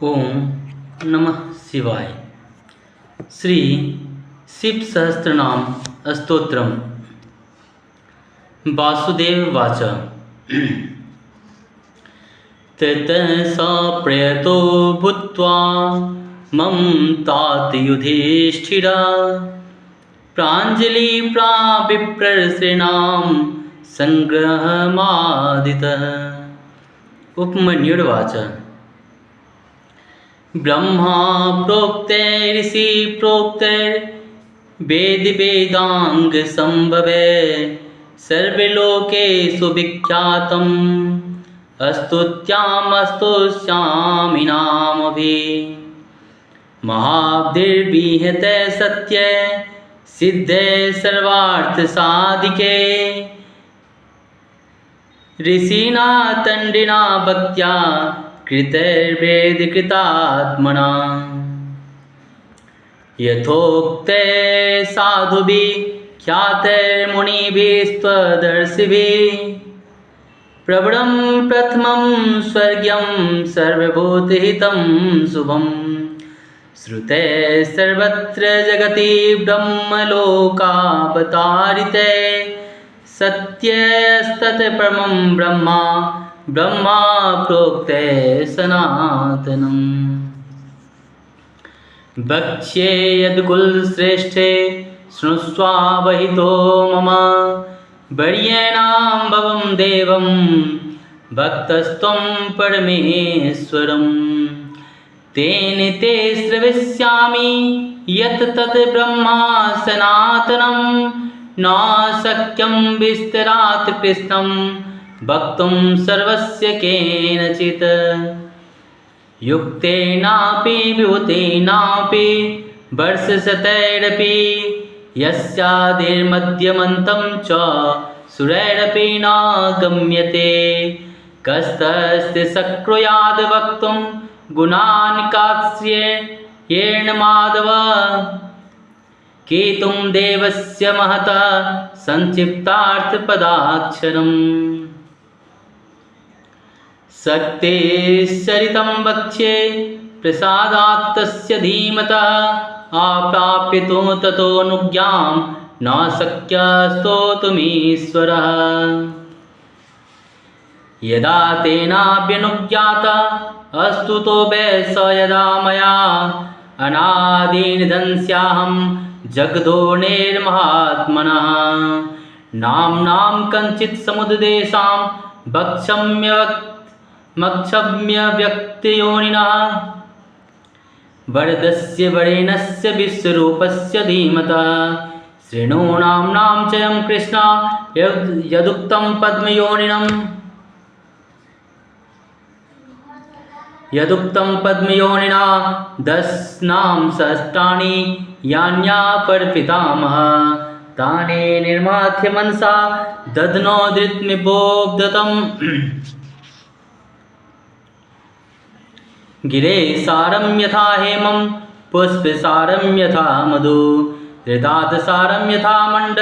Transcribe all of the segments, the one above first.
ओम नमः शिवाय। श्री शिव सहस्त्रनाम स्तोत्रम। वासुदेव वाच। ततः प्रयतो भूत्वा मम तात युधिष्ठिरा प्राञ्जलि विप्रर्षॄणां संग्रहमादितः। उपमन्युर्वाच। ब्रह्मा प्रोक्तैर्षि प्रोक्तैर्वेद वेदांग संभवे सर्वलोकेषु विख्यातम् स्तुत्यामस्तुष्यामि नामभि। महाब्धिर्विहते सत्ये सिद्धे सर्वार्थसाधिके ऋषिणा तण्डिना भक्त्या कृतैर्वेदकृतात्मना। यथोक्ते साधुभिः ख्यातैर्मुनिभिस्त्वदर्शिभिः प्रवरं प्रथमं स्वर्ग्यं सर्वभूतहितं शुभम्। श्रुते सर्वत्र जगति ब्रह्मलोकावतारिते सत्यस्तत्परमं ब्रह्मा ब्रह्मा प्रोक्ते सनातनम्। वक्ष्ये यद्कुलश्रेष्ठे शृणुष्वावहितो मम वर्येणां भवं देवं भक्तस्त्वं परमेश्वरम्। तेन ते श्रविष्यामि यत् तत् ब्रह्मा सनातनं न शक्यं विस्तरात् कृष्णं वक्तुं सर्वस्य केनचित्। युक्तेनापि विभूतेनापि वर्षशतैरपि यस्यादिर्मध्यमन्तं च सुरैरपि न गम्यते। कस्तस्ति शक्नुयाद् वक्तुं गुणान् काश्येण माधव। केतुं देवस्य महतः संक्षिप्तार्थपदाक्षरम्। शक्तिश्चरितं वक्ष्ये प्रसादात् तस्य धीमतः आप्राप्य तु ततोऽनुज्ञां न शक्यस्तोतुमीश्वरः। यदा तेनाप्यनुज्ञाता अस्तुतो वै स यदा मया अनादिनिधनस्याहं जगदोर्निर्महात्मनः। नाम्नां कञ्चित् समुद्देशां वक्ष्यम्यव्यक्तयोनिनः वरदस्य वरेण्यस्य विश्वरूपस्य धीमतः। शृणु नाम्नां चयं कृष्ण यदुक्तं पद्मयोनिनं। यदुक्तं पद्मयोनिना 10 नाम सहस्राणि यान्यापर्पितामः तानि निर्माथ्य मनसा दध्नो धृतमिवोद्धतम्। गिरेसारं यथा हेमं पुष्पसारं यथा मधु हृदातसारं यथा मण्ड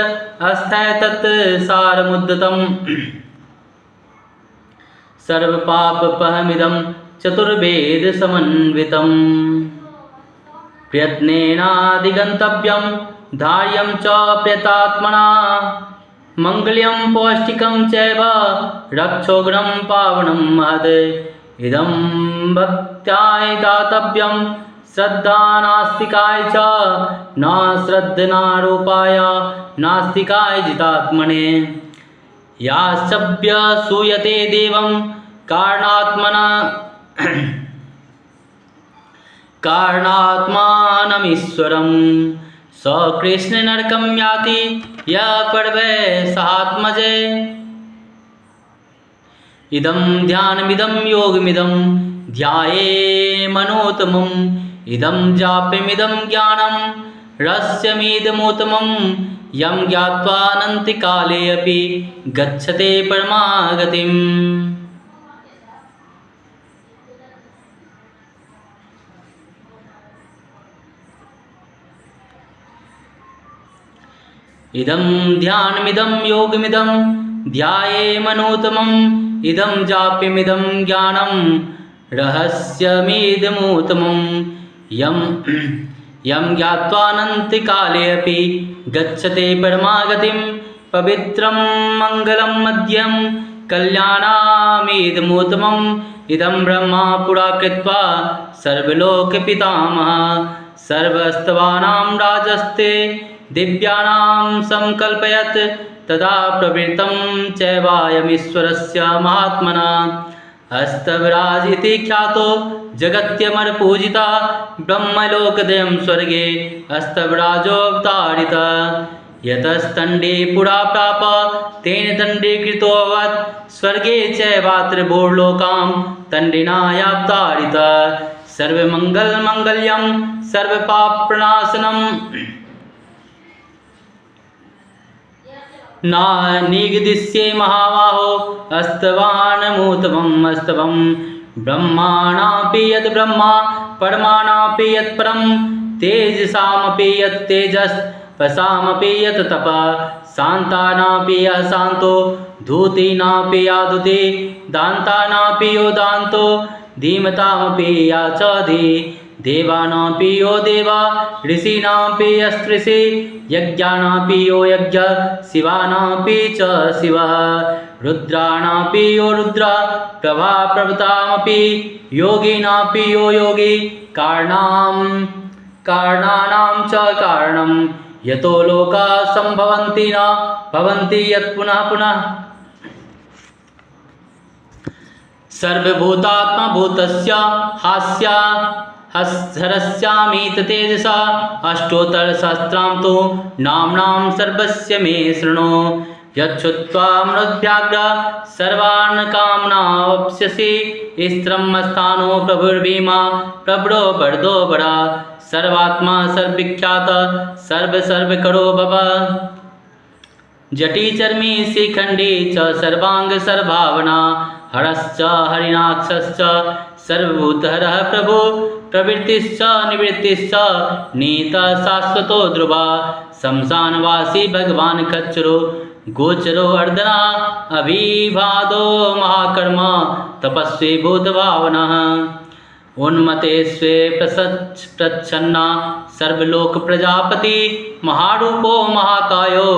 अस्थै तत् सारमुद्धतम्। सर्वपापपहमिदं चतुर्वेदसमन्वितम्। प्रयत्नेनाधिगन्तव्यं धार्यं च प्रयतात्मना। मङ्गल्यं पौष्टिकं चैव रक्षोग्रं पावनं महत्। इदं भक्त्याय दातव्यं श्रद्धा नास्तिकाय च न श्रद्धनारूपाय नास्तिकाय जितात्मने। यास्तभ्य सूयते देवं कारणात्मानमीश्वरं स कृष्णनरकं याति यः पर्वै सहात्मजे। इदं ध्यानमिदं योगमिदं ध्यायेमनूत्तमम्। इदं जाप्यमिदं ज्ञानं रहस्यमिदमुत्तमं। यं ज्ञात्वा अनन्तकाले अपि गच्छते परमागतिम्। इदं ध्यानमिदं योगमिदं ध्यायेमनूत्तमम्। इदं जाप्यमिदं ज्ञानं रहस्यमिदमुत्तमं यं ज्ञात्वानन्तिकाले अपि गच्छते परमागतिं पवित्रं मङ्गलं मध्यं कल्याणामिदमुत्तमम् इदं ब्रह्मा पुरा कृत्वा सर्वलोकपितामहः सर्वस्तवानां राजस्ते दिव्यानां संकल्पयत् तदा प्रवृत्तं चैवायमीश्वरस्य महात्मना हस्तविराज इति ख्यातो जगत्यमरपूजिता ब्रह्मलोकदयं स्वर्गे हस्तविराजोऽवतारितः यतस्तण्डे पुरा प्राप तेन दण्डीकृतोऽभवत् स्वर्गे चैवात्र भूर्लोकां दण्डिनायावतारितः सर्वमङ्गलमङ्गल्यं सर्वपापप्रणाशनं निगदिष्ये महाबाहो अस्तवानमुत्तमम् अस्तवं ब्रह्माणापि यद् ब्रह्मा परमाणापि यत् परं तेजसामपि यत् तेजस् तपसामपि यत् तपः शान्तानापि यः शान्तो धूतीनापि या धूति दान्तानापि यो दान्तो धीमतामपि या च धी देवानापि यो देवा ऋषीणामपि यस्त्रिषि यज्ञानापि यो यज्ञ शिवानापि च शिवः रुद्राणापि यो रुद्र प्रभा प्रभृतामपि योगिनापि यो योगी कारणानां च कारणं यतो लोकाः सम्भवन्ति न भवन्ति यत् पुनः पुनः सर्वभूतात्मा भूतस्य हरस्यामीत तेजसा अष्टोत्तरसहस्रां तु नाम्नां सर्वस्य मे शृणु यच्छ्रुत्वा मृद्व्याघ्र सर्वान् कामनावप्स्यसि स्त्रमस्थानो प्रभुर्भीमा प्रबरो बर्दो बड़ा सर्वात्मा सर्वविख्यात सर्वकरो भव जटी चर्मी शिखंडी च सर्वांग सर्वभावना हरश्च हरिणाक्षश्च सर्वभूतहरः प्रभु प्रवृत्तिश्च निवृत्तिश्च नीता शाश्वतो ध्रुवा शमशानवासी भगवान् खच्चरो गोचरो अर्दना अभिवादो महाकर्म तपस्वी भूतभावनः उन्मते स्वे प्रच्छन्ना सर्वलोक प्रजापति महारूपो महाकायो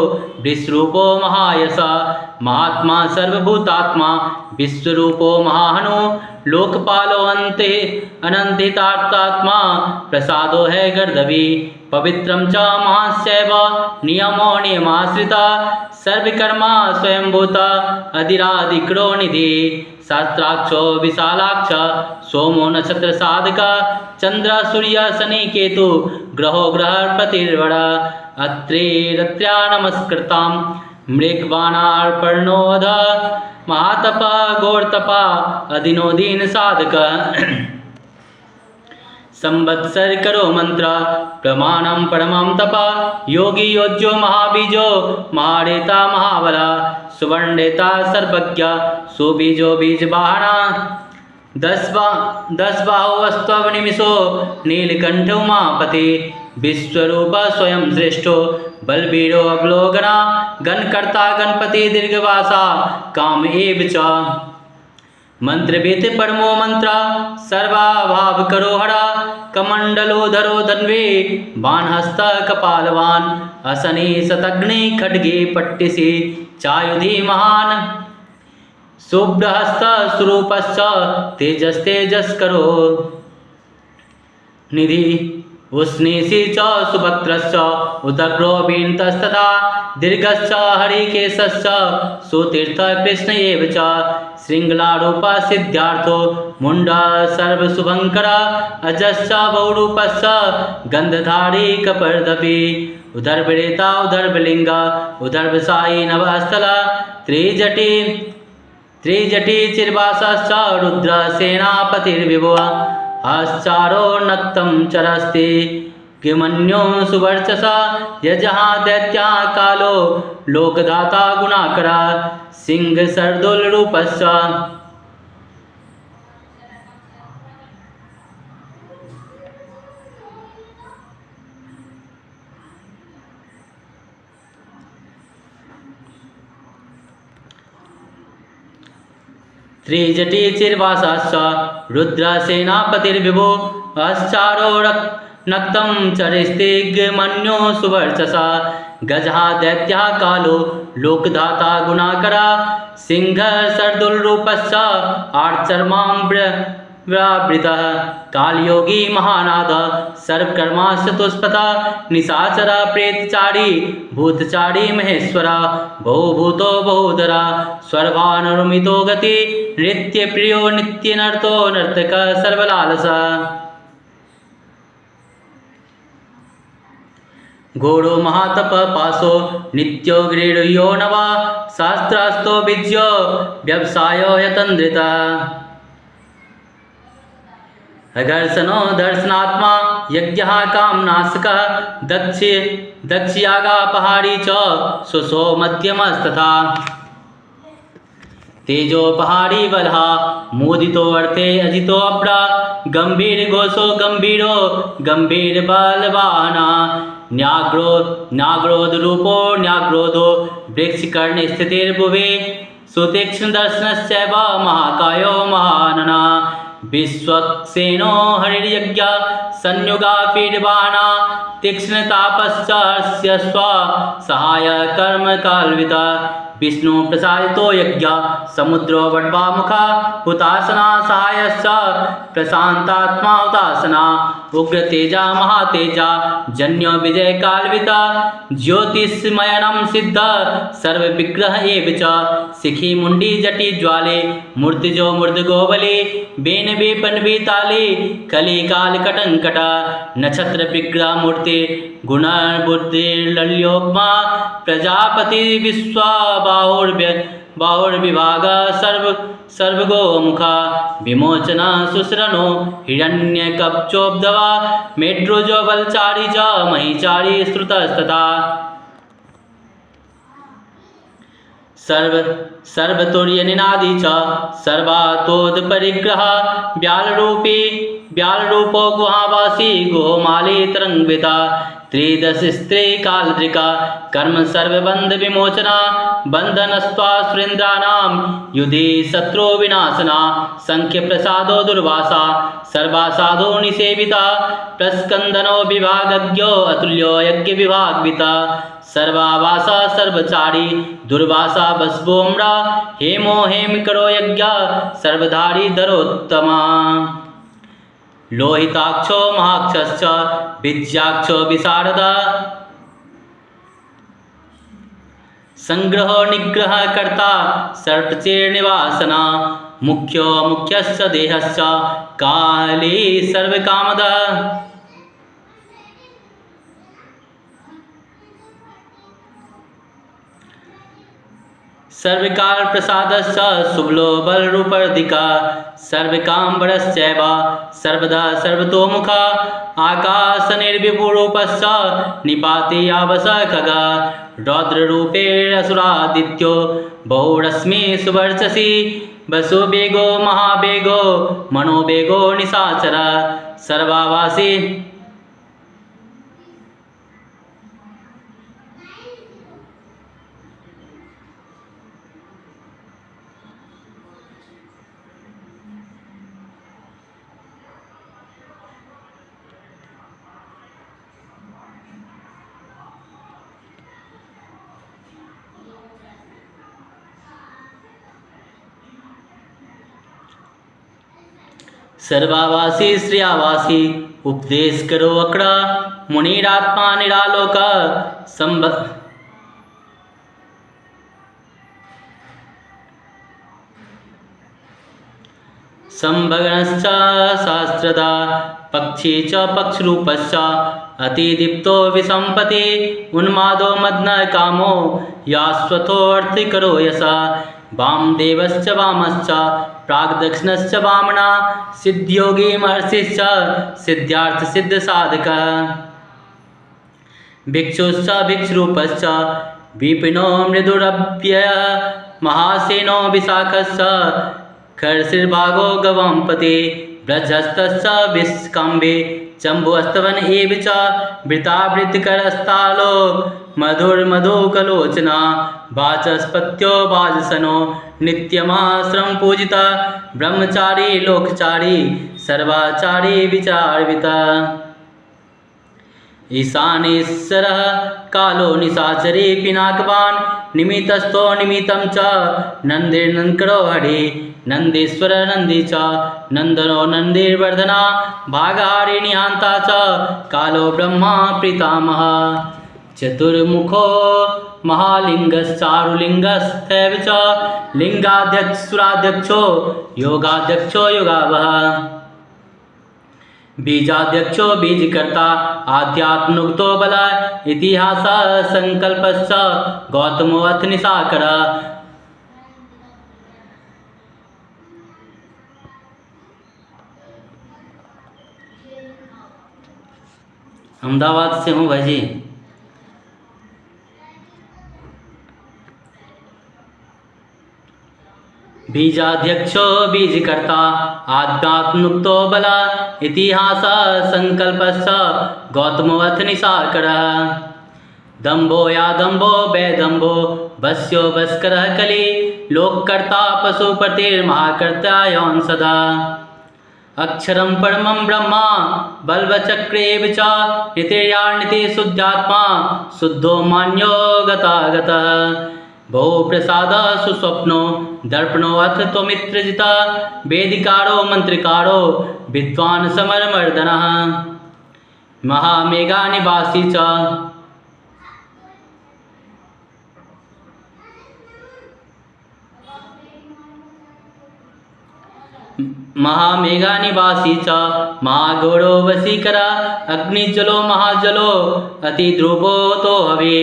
विश्वरूपो महायसा महात्मा सर्वभूतात्मा विश्वरूपो महाहनो लोकपालो अन्ते अनंतितात्मा प्रसादो है गर्दवी पवित्रं च महास्यैव नियमो नियमाश्रिता सर्वकर्मा स्वयंभूता अधिराधिकरो निधि शास्त्राक्षो विशालाक्ष सोमो नक्षत्र साधक चंद्र सूर्य शनि केतु ग्रहो ग्रह प्रतिर्वण अत्रेरत्र्या नमस्कृतां मृगबाणार्पणोऽध महातप घोरतप अधिनोदीन साधक संवत्सर करो मंत्र प्रमाणम परमं तप योगी योज्यो महाबीजो महारेता महाबला सुवर्णेता सर्वज्ञ सुबीजो बीजवाहना दस बाहो वस्तव निमिषो नीलकंठ उमापति विश्वरूप स्वयं श्रेष्ठो बलबीरो अवलोकना गणकर्ता गणपति दीर्घवासा काम एव च मंत्रभीत परमो मंत्र सर्वाभाव करो हरा कमंडलो धरो धन्वे बाणहस्त कपालवान असनी शतग्नि खड्गे पट्टिसी चायुधि महान शुभ्रहस्त स्वरूपश्च तेजस्तेजस करो निधि उष्णीषि च सुभद्रश्च उदग्रोऽभिन्तस्तथा दीर्घश्च हरिकेशश्च सुतीर्थ कृष्ण एव च श्रृङ्गलारूप सिद्ध्यार्थो मुण्डा सर्वशुभङ्कर अजश्च बहुरूपश्च गन्धधारी कपर्दपि उदर्भरेता उदर्भलिङ्ग उदर्भसायी नभस्थल त्रिजटी चिर्वासश्च रुद्रसेनापतिर्विभुः हश्चारोन्नतं चरस्ति किमन्यो सुवर्चसा यजहा दैत्या कालो लोकदाता गुणाकरा सिंहसर्दुलरूपश्च त्रिजटी चिर्वासाश्च रुद्रसेनापतिर्विभो हश्चारो नक्तं चरिस्तिग्मन्यो सुवर्चसा गजः दैत्यः कालो लोकधाता गुणाकरा सिंहः सर्दुलरूपश्च आर्चर्माम्बृवृतः कालयोगी महानादः सर्वकर्माश्चतुष्पथा निशाचरा प्रेतचारी भूतचारी महेश्वरा बहुभूतो बहुधरा स्वर्भानुमितो गति नृत्यप्रियो नित्यनर्तो नर्तकः सर्वलालसा घोरो महातप पासो नित्यो गृह्यो नवा शास्त्रास्तो विज्यो व्यवसायो यतन्द्रिता अघर्षणो दर्शनात्मा यज्ञः कामनाशकः दक्षयागापहारी च सुसो मध्यमस्तथा तेजोपहारी बलः मोदितो अर्थे अजितो अप्रा गंभीर घोषो गंभीरो गंभीर बलवाना न्याग्रोध रूपो न्याग्रोधो वृक्षकर्ण स्थितिर्भुवे सुतीक्ष्ण दर्शनश्चैव महाकायो महानना विश्वक्सेनो हरिर्यज्ञ संयुगा पीडवाना तीक्ष्णतापश्च स्व सहाय कर्म काल्विता विष्णु प्रसादितो यज्ञ समुद्रो वड्वामुखा हुतासना सहायश्च प्रशांतात्मा हुतासना उग्र तेजा महातेजा जन्यो विजय काल्विता ज्योतिषमयनं सिद्ध सर्वविग्रह एव च शिखी मुंडी जटी ज्वाले मूर्तिजो मूर्धगोबली बेन वेपन्वी ताले कली काल कटंकट नक्षत्र विग्रह मूर्ति गुण बुद्धिर्लल्योग्मा प्रजापति विश्वा बाहुर्विभाग सर्वगो मुखा विमोचना सुसरणो हिरण्यकवचोब्धवा मेड्रुजो बलचारी च महिचारी श्रुतस्तथा सर्वतुर्यनिनादी च सर्वातोदपरिग्रह व्यालरूपो गुहावासी गोमाली तरंगविता त्रिदश स्त्री कालद्रिका कर्म सर्वबंध विमोचना बंधनस्त्वा सुरेन्द्राणां युधि शत्रु विनाशना संख्य प्रसादो दुर्वासा सर्वासाधो निसेविता प्रस्कंदनो विभागज्ञो अतुल्यो यज्ञ विभागविता सर्वावासा सर्वचारी दुर्वासा बस्वोम्रा हेमो हेम करो यज्ञ सर्वधारी दरोत्तमा लोहिताक्षो महाक्षश्च विज्याक्षो विशारदा संग्रहो निग्रह कर्ता सर्पचेर्निवासना मुख्यो मुख्यश्च देहश्च काली सर्वकामदा सर्वकाल प्रसादश्च शुभलो बलरूपर्धिका सर्वकाम्बरश्चैव सर्वदा सर्वतोमुखा आकाशनिर्विभूरूपश्च निपाति यावस खगा रौद्ररूपेरसुरादित्यो बहुरश्मि सुवर्चसी वसुवेगो महावेगो मनोवेगो निशाचरा सर्वावासी सर्वावासी श्रियावासी उपदेश करो अकड़ा मुनिरात्मा निरालोक संभगनश्च शास्त्रदा पक्षी च पक्षरूपश्च अतिदीप्तो विसंपति उन्मादो मदन कामो यास्वथो अर्थिकरो यसा वामदेवश्च वामश्च प्राग्दक्षिणश्च वामना सिद्धियोगी महर्षिश्च सिद्धार्थ सिद्ध साधक भिक्षुश्च भिक्षुरूपश्च विपिनो मृदुरव्यय महासेनो विशाखश्च खर्षिर्भागो गवांपति ब्रजहस्तश्च विष्कम्भे चम्बुस्तवन एव च वृतावृत्तिकरस्तालो मधुर्मधुकलोचना वाचस्पत्यो वाजसनो नित्यमाश्रम पूजिता ब्रह्मचारी लोकचारी सर्वाचारी विचारविता ईशानेश्वरः कालो निशाचरी पिनाकवान् निमित्तस्थो निमित्तं च नन्दिर्नन्करो हरि नन्दीश्वर नन्दी च नन्दनो नन्दिर्वर्धना भागहारी निहान्ता च कालो ब्रह्मा प्रीतामहः चतुर्मुखो महालिङ्गश्चारुलिङ्गस्थैव च लिङ्गाध्यक्षुराध्यक्षो योगाध्यक्षो योगावः बीजाध्यक्षो बीजकर्ता आध्यात्मुक्तो बल इतिहास संकल्पश्च गौतमोऽथ निशाकर अहमदाबाद से हूँ भाई जी। बीजाध्यक्षो बीजकर्ता आध्यात्मुक्तो बल इतिहास संकल्पश्च गौतमोऽथ निशाकरः दम्भो या दम्भो वैदम्भो वस्यो वस्करः कली लोककर्ता पशुपतिर्महाकर्ता यौन सदा अक्षरं परमं ब्रह्मा बल्वचक्रेव च नितिर्यार्निति शुद्धात्मा शुद्धो मान्यो गतागतः बहुप्रसाद सुस्वप्नो दर्पणो अथ त्वमित्रजिता वेदिकारो मंत्रिकारो विद्वान् समरमर्दनः महामेघानिवासी च महामेघानिवासी च महाघोरो वशीकर अग्निजलो महाजलो अतिध्रुवो तो हवे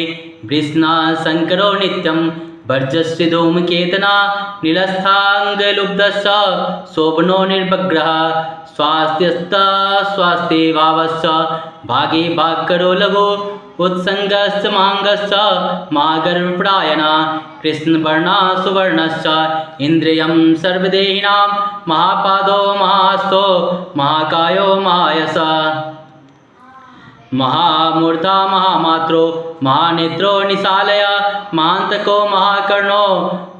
वृष्णा शंकरो नित्यं वर्चस्वी धूमकेतना नीलस्थाङ्गलुब्धश्च शोभनो निर्भग्रः स्वास्थ्यस्थ स्वास्थ्ये भावश्च भागे भाग्करो लघु उत्सङ्गश्च महाङ्गश्च महागर्वपरायणा कृष्णवर्णा सुवर्णश्च इन्द्रियं सर्वदेहिनां महापादो महास्तो महाकायो महायशः महामूर्धा महामात्रो महानेत्रो निशालय महान्तको महाकर्णो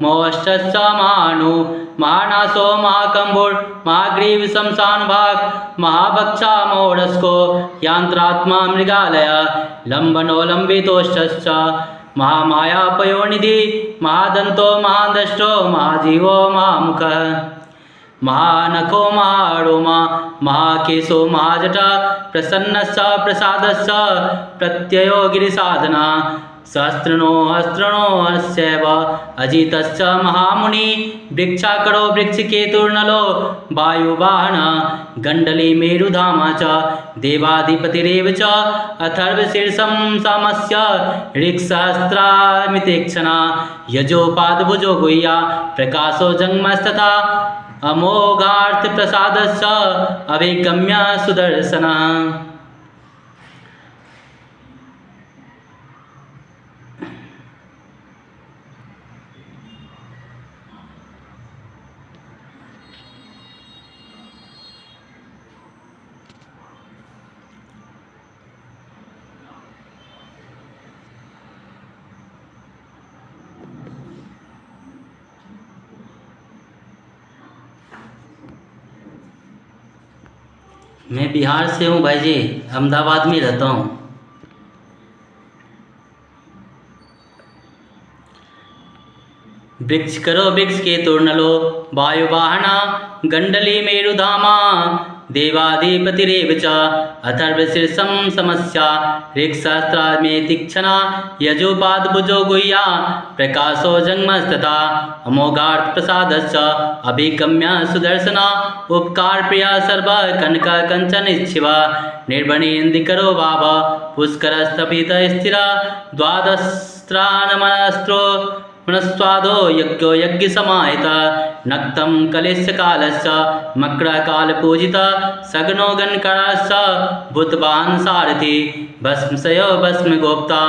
मोष्ठश्च महानु महानासो महाकम्बुर् महाग्रीव शमशानभाग महाभक्षा मोढस्को यन्त्रात्मा मृगालय लम्बनो लम्बितोष्ठश्च महामायापयोनिधि महादन्तो महादष्टो महाजीवो महामुखः महानखो महारोमा महाकेशो महाजटा प्रसन्नश्च प्रसादश्च प्रत्ययो गिरिसाधना सहस्रणो हस्त्रणो हस्यैव अजितश्च महामुनि वृक्षाकरो वृक्षकेतुर्नलो वायुवाहन गण्डली मेरुधामा च देवाधिपतिरेव च अथर्वशीर्षं सामस्य ऋक्सहस्रामितेक्षणा यजोपादभुजो गुह्या प्रकाशो जङ्गमस्तथा अमोघार्थ प्रसादश्च अभिगम्य सुदर्शनः मैं बिहार से हूँ भाई जी, अहमदाबाद में रहता हूँ। वृक्ष करो वृक्ष के तोर्नलो वायुवाहना गंडली मेरुधामा देवाधिपतिरेव च अथर्वशीर्षं समस्या ऋक्सहस्रामे तीक्षणा यजोपादभुजो गुह्या प्रकाशो जन्मस्तथा अमोघार्थ प्रसादश्च अभिगम्य सुदर्शना उपकारप्रिया सर्वा कनक कंचनिच्छिवा निर्वणेन्दिकरो भाव पुष्करस्तपित स्थिरा द्वादस्त्रानमस्त्रो मनस्वादो यज्ञो यज्ञसमाहिता नक्तं कलिशकालश्च मक्रकालपूजिता सगनो गणकरश्च भूतवान् सारथि भस्मशयो भस्म गोप्ता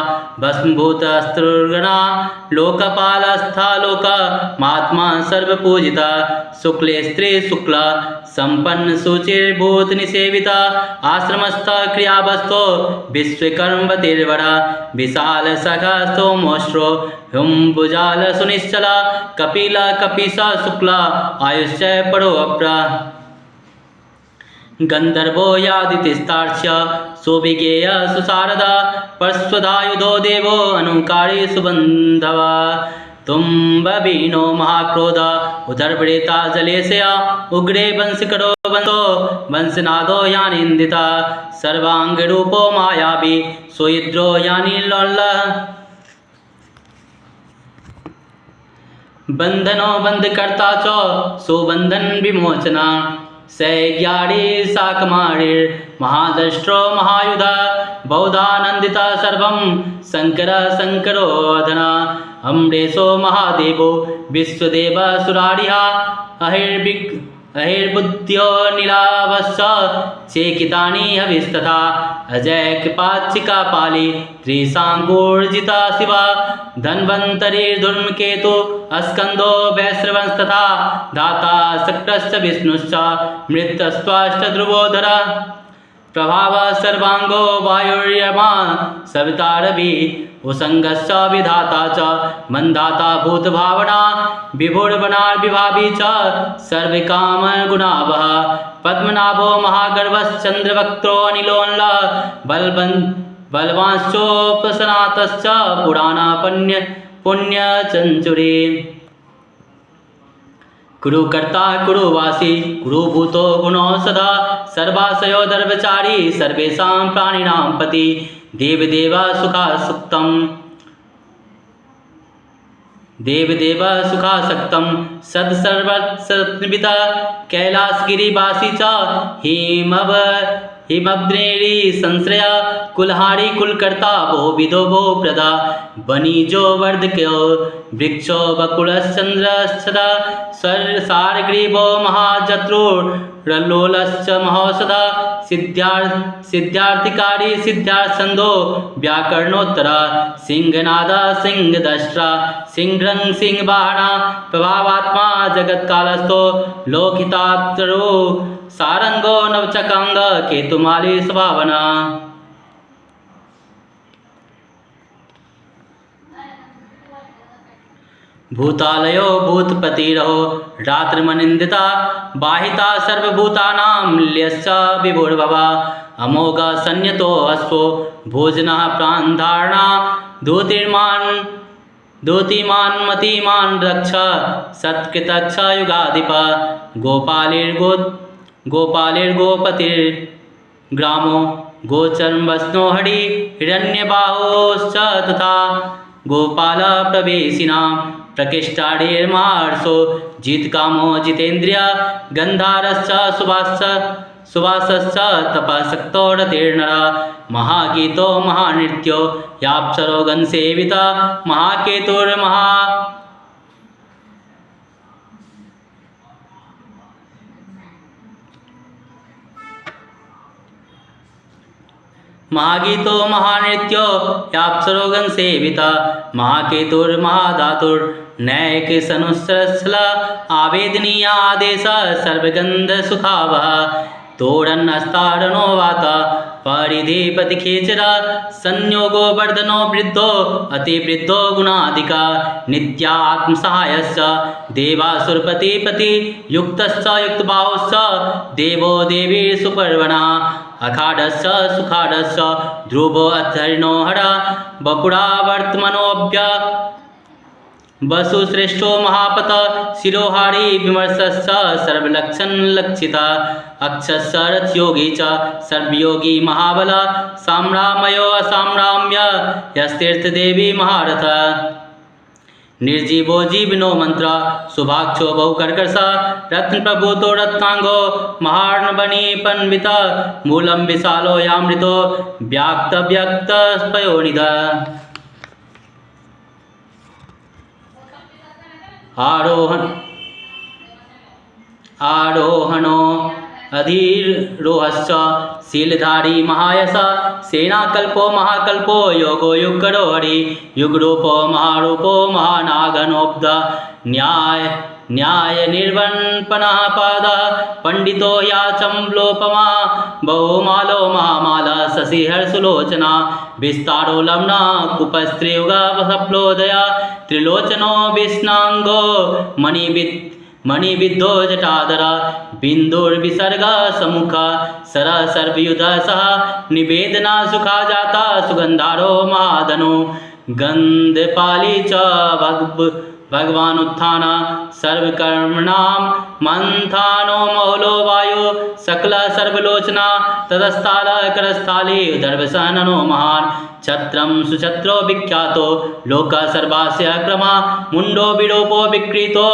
भस्मभूतस्त्रुर्गणा लोकपालस्था लोक महात्मा सर्वपूजिता शुक्ले स्त्री शुक्ला संपन्न शुचिर्भूत निसेविता आश्रमस्थ क्रियावस्तो विश्वकर्मवतिर्वरा विशाल सखा सोमोष्ट्रो हुम्बुजाल सुनिश्चला कपिला कपिसा शुक्ला आयुष्य परो अप्रा गंधर्वो यादितिस्तार्क्ष्य सुविज्ञेय सुशारदा परस्वधायुधो देवो अनुकारी सुबंधवा तुम्बवीनो महाक्रोध उदरवृता जलेशया उग्रे वंशकरो वंशो वंशनादो यानिंदिता सर्वांगरूपो मायावी सुइद्रो यानि लोल्ल बंधनो बंधकर्ता च सुबंधन विमोचना सैज्ञारी साकमाणिर महादष्ट्रो महायुधा बौधानंदिता सर्वं शंकर शंकरोधना अम्बरेशो महादेवो विश्वदेव सुरारिहा अहिर्बुद्ध्यो नीलावश्च चेकितानि हविस्तथा अजय कृपाचिका पाली त्रिशांगूर्जिता शिवा धन्वंतरी धूम्रकेतु अस्कंदो वैश्रवंस्तथा दाता शक्रश्च विष्णुश्च मृत्स्वाष्टध्रुवोधरा प्रभाव सर्वांगो वायुर्यमा सवितारवि उसंगश्च विधाता च मंदाता भूतभावना विभुर्वनार्विभावी च सर्वकामगुणावह पद्मनाभो महागर्वश्चंद्रवक्त्रो अनिलोन्ल बलवांश्चोपसनातश्च पुराणा पुण्यचंचुरी कुरुकर्ता कुरुवासी कुरुभूतो गुणो सदा सर्वाशयो धर्मचारी सर्वेषां प्राणिनां पति देवदेव सुखासक्तं देवदेव सुखासक्तं सत्सर्वसत्विता कैलासगिरिवासी च हिमग्नेरी संश्रया कुलहारी कुलकर्ता भो विदो भो प्रदा वनिजो वर्धक्यो वृक्षो बकुलश्चंद्रश्चदा सारग्रीवो महाजत्रुर्लोलश्च महोषधा सिद्धार्थिकारी सिद्धार्थछन्दो व्याकरणोत्तरा सिंहनादा सिंहदष्ट्रा सिंहरंग सिंहवाहना प्रभावात्मा जगत्कालस्थो लोकितात्रो सारंगो नवचकांग केतुमाली स्वभावना भूतालयो भूतपतिरहो रात्रिमनिंदिता बाहिता सर्वभूतानां ल्यश्च विभुर्भवा अमोघ संयतो अश्वो भोजनः प्राणधारणा धूतिमान् मतिमान् रक्ष सत्कृतक्ष युगाधिप गोपालिर्गोपतिर्ग्रामो गोचर्मवस्नो हरि हिरण्यबाहोश्च तथा गोपाल प्रवेशिनां प्रकृष्टाढेर्महर्षो जितकामो जितेन्द्रिय गंधारश्च सुवासश्च तपसक्तो रतिर्नर महागीतो महानृत्यो याप्सरो गणसेविता महाकेतुर्महा महागीतो महानृत्यो याप्सरोगन सेविता महाकेतुर्महाधातुर नैक सनुसृसल आवेदनीय आदेश सर्वगंध सुखावह तोरणस्तारणो वाता परिधिपति खेचरा संयोगो वर्धनो वृद्धो अतिवृद्धो गुणाधिका नित्या आत्मसहायश्च देवासुरपतिपति युक्तश्च युक्तबाहुश्च देवो देवी सुपर्वणा अखाडश्च सुखाडश्च ध्रुवो अद्धरिणो हरा बपुरा वर्तमनोऽभ्य वसुश्रेष्ठो महापत शिरोहारी विमर्शश्च सर्वलक्षणलक्षिता अक्षश्च रथयोगी च सर्वयोगी महाबल साम्रामयो असाम्राम्य यस्तीर्थदेवी महारथ निर्जीवो जीवनो मंत्र सुभाक्षो बहुकर्कश रत्नप्रभूतो रत्नांगो महार्णवनीपन्वित मूलम विशालो यामृतो व्याक्तव्यक्तपयोनिध आरोहणो अधिरोहश्च शीलधारी महायश सेनाकल्पो महाकल्पो योगो युगकरो हरि युगरूपो महारूपो महानागनोब्ध न्याय निर्वणपनः पादः पंडितो याचम्लोपमा बहुमालो महामाला शशिहर्षुलोचना विस्तारो लम्ना कुपस्त्रियुगा सप्लोदया त्रिलोचनो विष्णांगो मणिविद्धो जटाधर बिंदुर्विसर्ग समुख सर सर्वयुध सह निवेदना सुखा जाता सुगंधारो महाधनु गंधपाली च भगवान उत्थान सर्वकर्मणां मंथानो मौलो वायु सकल सर्वलोचना तदस्थाल करस्थाली दर्भसहननो महान छत्रम सुछत्रो विख्यातो लोक सर्वास्य क्रमा मुंडो विलोपो विकृतो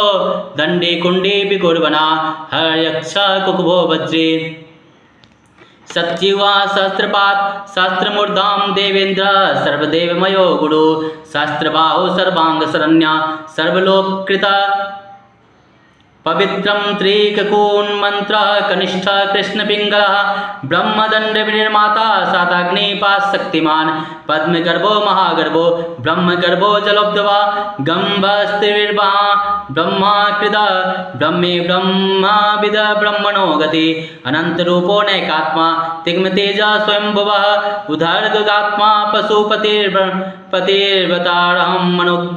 दंडे कुंडे विकुर्वना हर्यक्ष कुकुभो वज्रे सच्चिवा सहस्त्रपात शास्त्रमूर्धाम देवेंद्र सर्वदेवमयो गुरु शास्त्रबाहु सर्वांग शरण्या सर्वलोककृत पवित्रं त्रिककून मंत्र कनिष्ठ कृष्ण पिंगल ब्रह्मदंड विनिर्माता साताग्निपात शक्तिमान पद्मगर्भो महागर्भो ब्रह्मगर्भो जलोब्धवा गंभस्त्रिर्वा ब्रह्माकृत ब्रह्मे ब्रह्माविद ब्रह्मणो गति अनंत रूपो नैकात्मा तिग्मतेज स्वयंभुव उदर्दुगात्मा पशुपतिर्वतारहं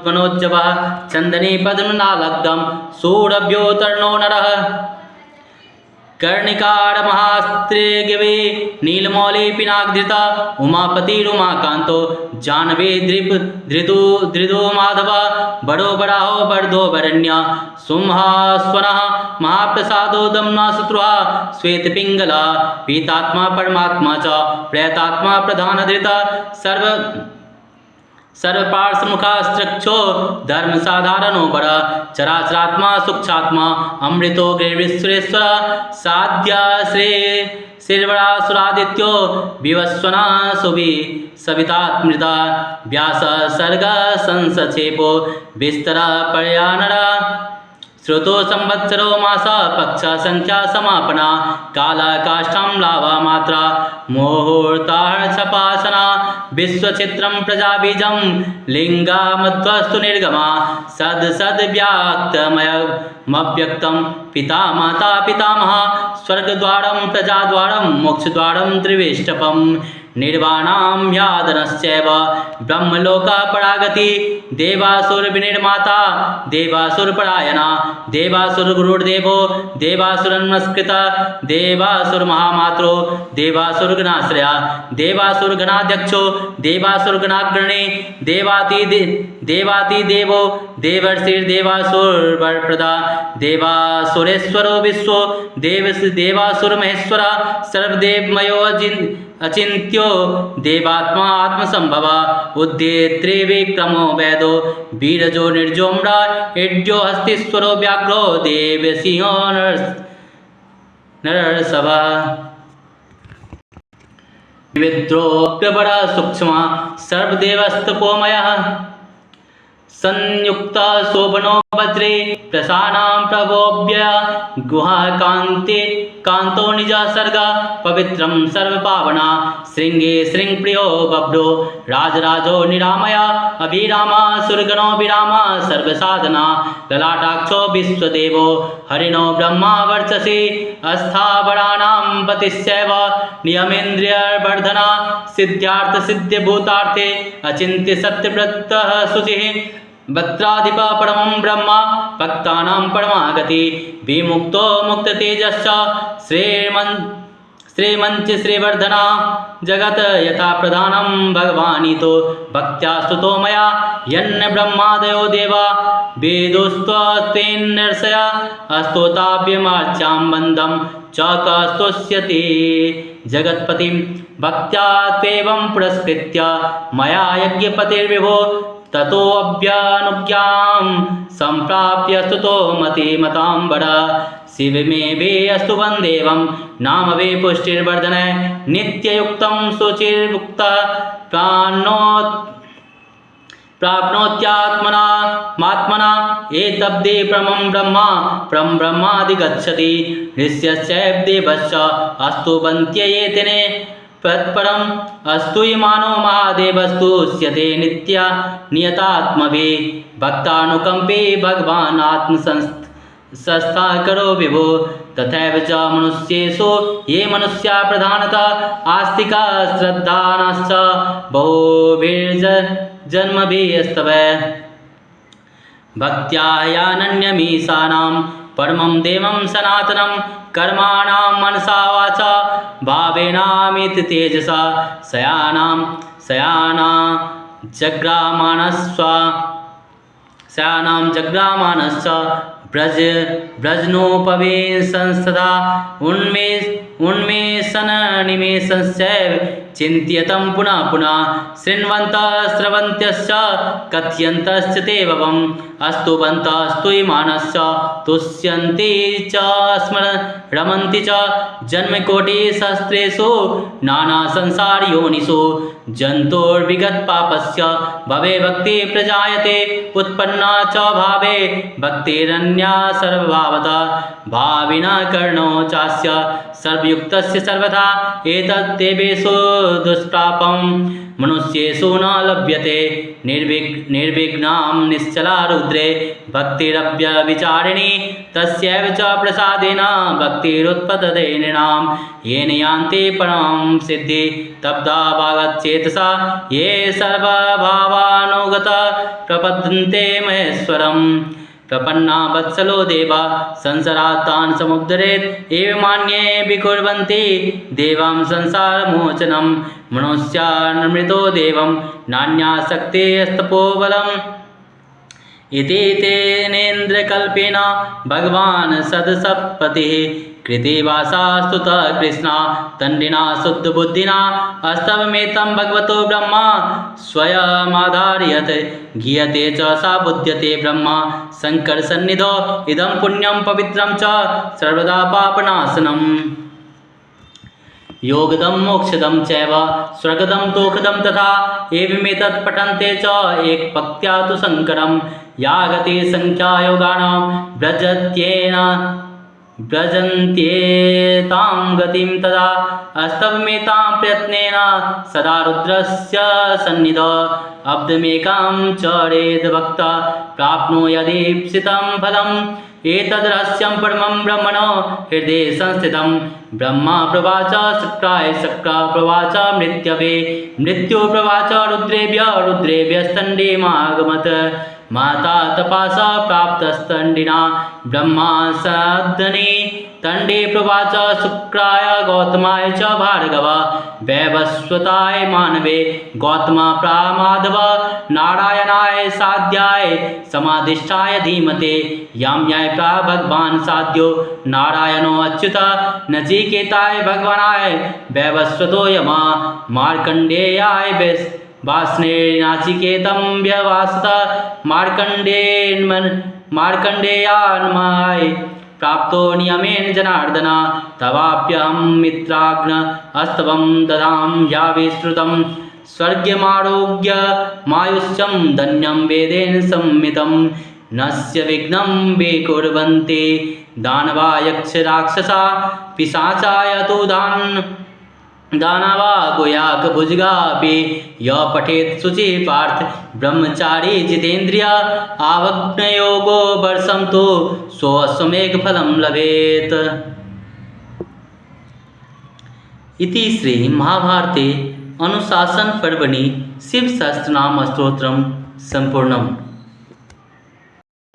मनोज्जवः चंदने पद्मनालब्धं सूरभ्योतर्णो नरः कर्णिकार महास्त्रिगिवे नीलमौली पिनाकधृता उमापतिरुमाकांतो जानवे धृदु माधव बड़ो बड़ाहो बर्दो बरण्य सुमहास्वनः महाप्रसादो दम्ना शत्रुहा श्वेतपिंगला पीतात्मा परमात्मा च प्रयतात्मा प्रधानधृता सर्वपार्श्वमुखास्त्रक्षो धर्म साधारणो बर चराचरात्मा सूक्षात्मा अमृतो गिरिश्वरेश्वर साध्य श्रीर्वरासुरादित्यो विवस्वना सुवि सवितात्मृता व्यास सर्ग संसक्षेपो विस्तर पर्यानरा श्रुतो संवत्सरो मास पक्ष संख्या समापना काला काष्ठं लाभा मात्रा मुहूर्तार्चपासना विश्वचित्रं प्रजाबीजं लिंगामध्वस्तु निर्गमा सद्व्याक्तमव्यक्तं पिता माता पितामह स्वर्गद्वारं प्रजाद्वारं मोक्षद्वारं त्रिवेष्टपं निर्वाणां यादनश्चैव ब्रह्मलोकपरागति देवासुरविनिर्माता देवासुरपरायणा देवासुरगुरुर्देवो देवासुरनमस्कृत देवासुरमहामात्रो देवासुरगणाश्रया देवासुरगणाध्यक्षो देवासुरगणाग्रणे देवातिदेवो देवर्षिर्देवासुरवरप्रदा देवासुरेश्वरो विश्वो देवासुरमहेश्वरा सर्वदेवमयो अचिन्त्यो देवात्मा आत्मसंभव उद्येत्रे विक्रमो वेदो वीरजो निर्जोम्रा एड्यो हस्तीश्वरो व्याघ्रो देवसिंहो नरसभा विद्रोक्तबरा सूक्ष्मा सर्वदेवस्तपोमयः संयुक्त शोभनो वज्रे प्रसानां प्रभोभ्य गुहा कांतो निज सर्ग पवित्रं सर्वपावना श्रृंगे श्रृंगप्रियो बभ्रो राजराजो निरामया अभिरामा सुरगणो विरामा सर्वसाधना ललाटाक्षो विश्वदेवो हरिणो ब्रह्मा वर्चसे अस्थावराणां पतिश्चैव नियमेन्द्रियवर्धना सिद्ध्यार्थ सिद्ध्यभूतार्थे अचिन्त्य सत्यव्रतः शुचिः भद्राधिप परमं ब्रह्मा भक्तानां परमागति विमुक्तो मुक्ततेजश्च श्रीमंच श्रीवर्धना जगत यथा प्रधानं भगवानितो भक्त्या स्तुतो मया यन्न ब्रह्मादयो देवा वेदोस्त्वेन नर्सया अस्तोताभ्यमार्च्यां बन्धं च कस्तुष्यति जगत्पतिं भक्त्या त्वेवं पुरस्कृत्य मया यज्ञपतिर्विभो ततोऽभ्यानुज्ञां सम्प्राप्य स्तुतो मतिमताम्बर शिव मे वे अस्तु वन्देवं नाम वे पुष्टिर्वर्धने नित्ययुक्तं शुचिर्मुक्त प्राप्नोत्यात्मना एतब्दे परमं ब्रह्मादिगच्छति ऋष्यश्चैव देवश्च अस्तु वन्त्ययेतेने तत्परम् अस्तु इमानो महादेवस्तु उच्यते नित्या नियतात्मभि भक्तानुकम्पे भगवान् आत्मसंस्था करो विभो तथैव च मनुष्येषु ये मनुष्या प्रधानतः आस्तिका श्रद्धानाश्च बहुभिर्जन्मभिस्तव भक्त्या यानन्यमीशानां परमं देवं सनातनं कर्माणां मनसा वाचा भावेनामिति तेजसा शयानां जग्रामानश्च व्रजनोपवे संसदा उन्मेषणनिमेषश्चैव चिन्त्यतं पुनः पुनः शृण्वन्तः स्रवन्त्यश्च कथयन्तश्च ते भवम् अस्तुवन्तः स्तूयमानश्च तुष्यन्ति च रमन्ति च जन्मकोटिसहस्रेषु नानासंसारयोनिषु जन्तोर्विगतपापस्य भवे भक्ति प्रजायते उत्पन्ना च भावे भक्तिरन्या सर्वभावतः भाविना कर्णो चास्य सर्वयुक्तस्य सर्वथा एतद्देवेषु दुष्प्रापं मनुष्येषु न लभ्यते निर्विघ्नां निश्चला रुद्रे भक्तिरव्यविचारिणी तस्यैव च प्रसादेन भक्तिरुत्पद्यते नृणां येन यान्ति परमां सिद्धि तब्धा भागचेतसा ये सर्वभावानुगता प्रपद्यन्ते महेश्वरम् प्रपन्ना वत्सलो देवा संसारात्तान् समुद्धरेत् एवमान्ये विकुर्वन्ति देवां संसारमोचनं मनुष्यान्मृतो देवं नान्यासक्तिस्तपोबलम् इति तेनेन्द्रकल्पेन भगवान् सदसत्पतिः कृतिवासा स्तुतः कृष्णा तण्डिना शुद्धबुद्धिना अस्तवमेतं भगवतो ब्रह्मा स्वयमाधारयत् गीयते च सा बुध्यते ब्रह्मा शङ्करसन्निधौ इदं पुण्यं पवित्रं च सर्वदा पापनाशनम् योगदं मोक्षदं चैव स्वर्गदं तोषदं तथा एवमेतत् पठन्ते च एकपक्त्या तु शङ्करं या गति संख्या योगानां व्रजन्त्येतां गतिं तदा अस्तवमेतां प्रयत्नेन सदा रुद्रस्य सन्निधौ अब्धमेकां चरेद् भक्ता प्राप्नोत्यदीप्सितं फलम् एतद्रहस्यं परमं ब्रह्मणो हृदये संस्थितं ब्रह्मा प्रवाच शक्राय शक्रा प्रवाच मृत्यवे मृत्यु प्रवाच रुद्रेभ्यस्तण्डीमागमत् माता तपासा प्राप्तस्तण्डिना ब्रह्मा साधने तण्डे प्रवाच शुक्राय गौतमाय च भार्गव वैवस्वताय मानवे गौतमा प्रामाधव नारायणाय साध्याय समाधिष्ठाय धीमते याम्याय प्रा भगवान् साध्यो नारायणो अच्युत नचिकेताय भगवानाय वैवस्वतो यमा मार्कण्डेयाय वासने नाचिकेतं व्यवासत मार्कण्डेयान्माय प्राप्तो नियमेन जनार्दन तवाप्यहं मित्राग्न अस्तवं ददां याविश्रुतं स्वर्ग्यमारोग्य मायुष्यं धन्यं वेदेन संमितं नस्य विघ्नं विकुर्वन्ति दानवा यक्ष राक्षसा पिशाचाय तु दानवा गुयाक भुजगापि य पठेत् शुचि पार्थ ब्रह्मचारी जितेन्द्रिय आवग्नयोगो वर्षं तु सोऽश्वमेघफलं लभेत्। इति श्री महाभारते अनुशासन पर्वणि शिवसहस्रनाम स्तोत्रं सम्पूर्णम्।